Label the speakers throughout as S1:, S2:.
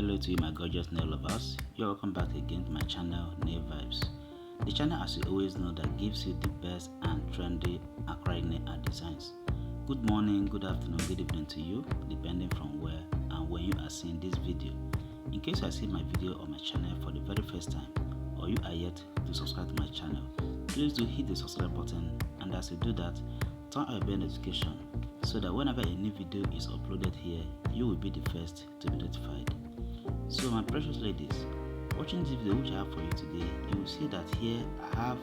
S1: Hello to you my gorgeous nail lovers. You're welcome back again to my channel Nail Vibes. The channel, as you always know, that gives you the best and trendy acrylic nail art designs. Good morning, good afternoon, good evening to you, depending from where and when you are seeing this video. In case you are seeing my video on my channel for the very first time, or you are yet to subscribe to my channel, please do hit the subscribe button, and as you do that, turn on your bell notification so that whenever a new video is uploaded here, you will be the first to be notified. So my precious ladies, watching this video which I have for you today, you will see that here I have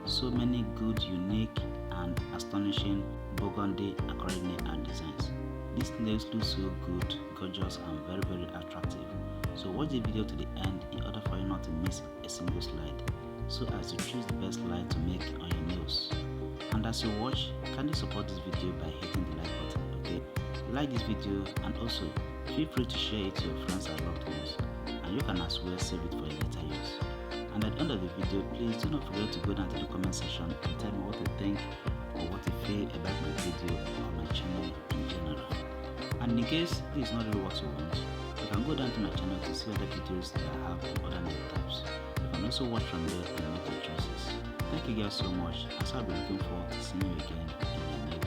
S1: so many good, unique and astonishing Burgundy acrylic nail art designs. These nails look so good, gorgeous and very attractive. So watch the video to the end in order for you not to miss a single slide, so as you choose the best slide to make on your nails. And as you watch, kindly support this video by hitting the like button, okay? Like this video and also feel free to share it to your friends and loved ones, and you can as well save it for a later use. And at the end of the video, please do not forget to go down to the comment section and tell me what you think or what you feel about my video or my channel in general. And in case this is not really what you want, you can go down to my channel to see other videos that I have on other nail types. You can also watch from there and make your choices. Thank you guys so much, as I'll be looking forward to seeing you again in my next